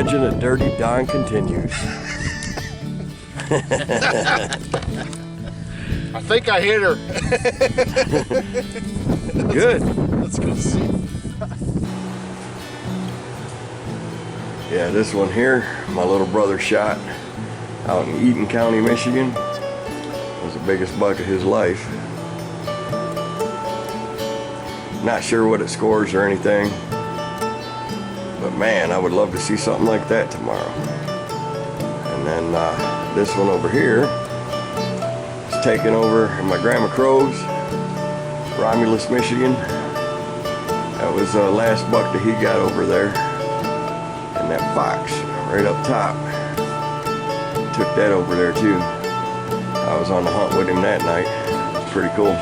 legend of Dirty Don continues. I think I hit her. Good. Let's go see. Yeah, this one here, my little brother shot out in Eaton County, Michigan. It was the biggest buck of his life. Not sure what it scores or anything, but man, I would love to see something like that tomorrow. And then this one over here is taken over in my Grandma Crow's, Romulus, Michigan. That was the last buck that he got over there. And that fox right up top took that over there too. I was on the hunt with him that night. It was pretty cool.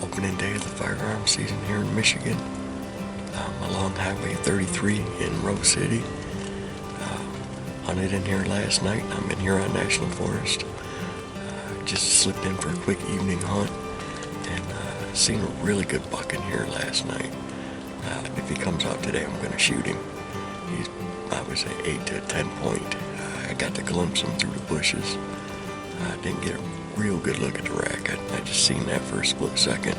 Opening day of the firearm season here in Michigan. I'm along Highway 33 in Rose City. Hunted in here last night. I'm in Huron National Forest. Just slipped in for a quick evening hunt and seen a really good buck in here last night. If he comes out today, I'm going to shoot him. He's, I would say, 8 to 10 point. I got to glimpse him through the bushes. I didn't get a real good look at the rack. I just seen that for a split second.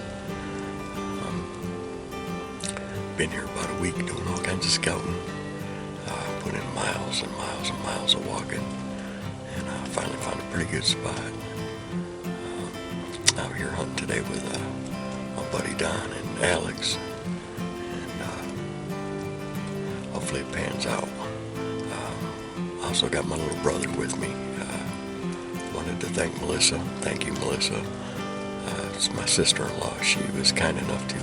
Been here about a week doing all kinds of scouting. Put in miles and miles and miles of walking, and I finally found a pretty good spot. Out here hunting today with my buddy Don and Alex, and hopefully it pans out. I also got my little brother with me. Wanted to thank Melissa. Thank you, Melissa. It's my sister-in-law. She was kind enough to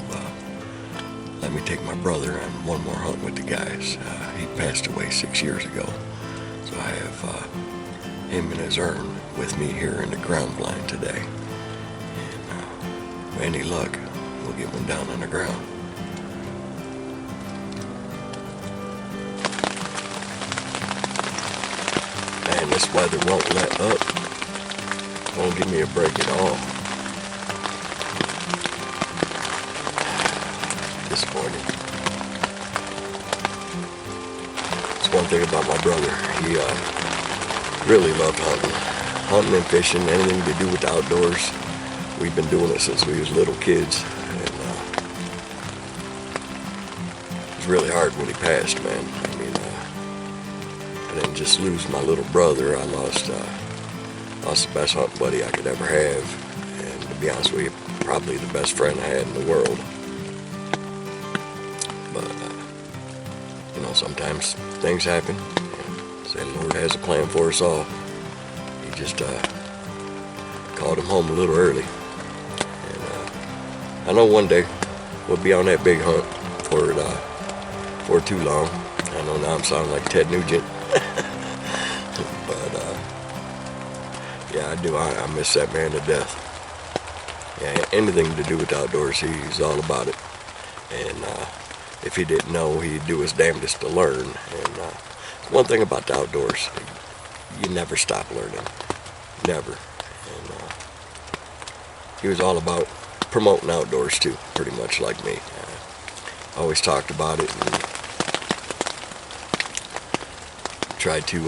let me take my brother on one more hunt with the guys. He passed away 6 years ago, so I have him in his urn with me here in the ground blind today. And with any luck, we'll get one down on the ground. Man, this weather won't let up. Won't give me a break at all. Disappointing. That's one thing about my brother. He really loved hunting and fishing, anything to do with the outdoors. We've been doing it since we was little kids, and it was really hard when he passed, man. I mean, I didn't just lose my little brother. I lost the best hunting buddy I could ever have, and to be honest with you, probably the best friend I had in the world. But you know, sometimes things happen. Say the Lord has a plan for us all. He just called him home a little early, and I know one day we'll be on that big hunt for too long. I know now I'm sounding like Ted Nugent. But yeah, I do. I miss that man to death. Yeah, anything to do with the outdoors, he's all about it. And if he didn't know, he'd do his damnedest to learn. And one thing about the outdoors, you never stop learning. Never. And he was all about promoting outdoors too, pretty much like me. Always talked about it and tried to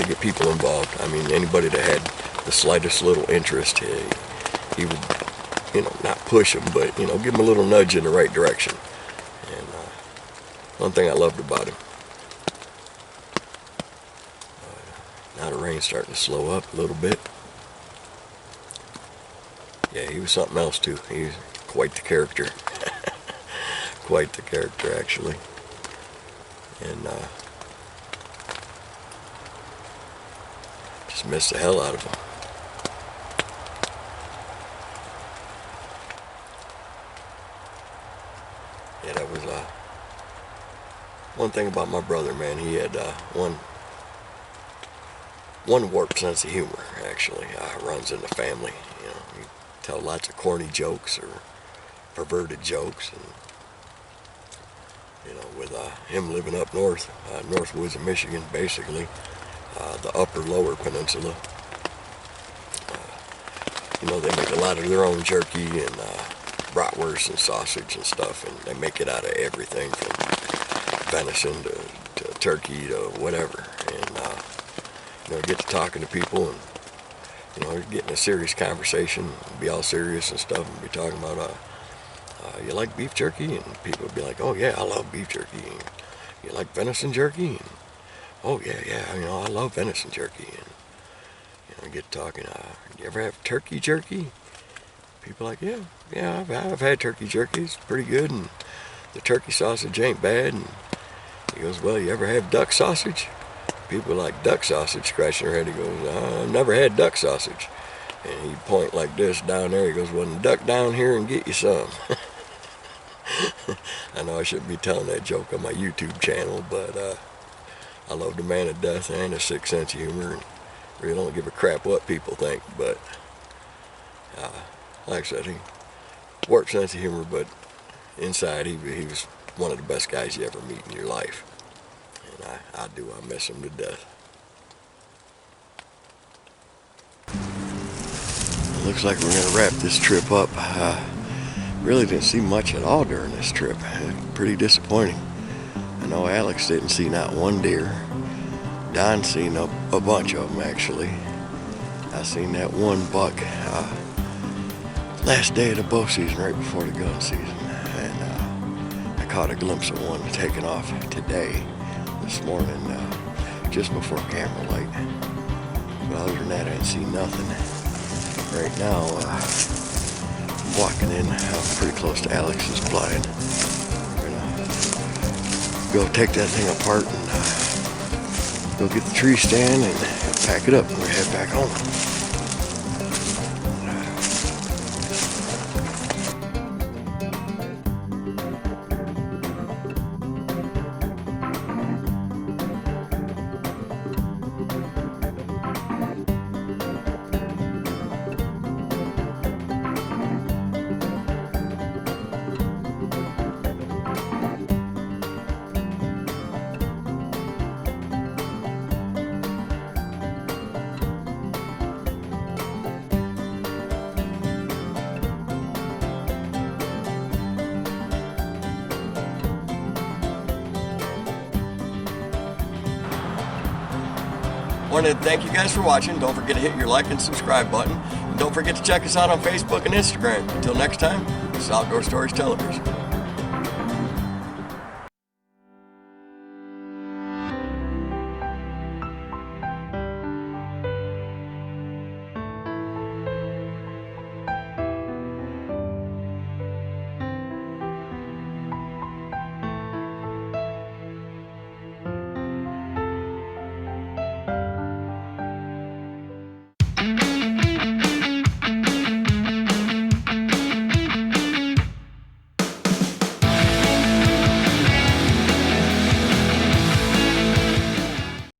get people involved. I mean, anybody that had the slightest little interest, he would, you know, not push them, but, you know, give them a little nudge in the right direction. And one thing I loved about him. Now the rain's starting to slow up a little bit. Yeah, he was something else too. He's quite the character. Quite the character, actually. And just miss the hell out of them. Yeah, that was one thing about my brother, man. He had one warped sense of humor, actually. Runs in the family. You know, he tell lots of corny jokes or perverted jokes, and you know, with him living up north, north woods of Michigan, basically, the upper lower peninsula. You know, they make a lot of their own jerky and bratwurst and sausage and stuff, and they make it out of everything from venison to turkey to whatever. And you know, get to talking to people, and you know, getting a serious conversation, be all serious and stuff, and be talking about you like beef jerky, and people would be like, oh yeah, I love beef jerky. And you like venison jerky? And oh yeah, you know, I love venison jerky. And you know, get talking. You ever have turkey jerky? People like, yeah, I've had turkey jerky. It's pretty good, and the turkey sausage ain't bad. And he goes, well, you ever have duck sausage? People like duck sausage, scratching their head. He goes, I've never had duck sausage. And he point like this down there. He goes, well, duck down here and get you some. I know I shouldn't be telling that joke on my YouTube channel, but I love the man to death and a sick sense of humor, and really don't give a crap what people think. But like I said, he warped sense of humor, but inside he was one of the best guys you ever meet in your life. And I miss him to death. Looks like we're gonna wrap this trip up. Really didn't see much at all during this trip. Pretty disappointing. I know Alex didn't see not one deer. Don seen a bunch of them, actually. I seen that one buck last day of the bow season, right before the gun season, and I caught a glimpse of one taking off today, this morning, just before camera light. But other than that, I didn't see nothing. Right now, I'm walking in. I'm pretty close to Alex's blind. We're gonna go take that thing apart and go get the tree stand and pack it up, and we head back home. Wanted to thank you guys for watching. Don't forget to hit your like and subscribe button. And don't forget to check us out on Facebook and Instagram. Until next time, this is Outdoor Stories Television.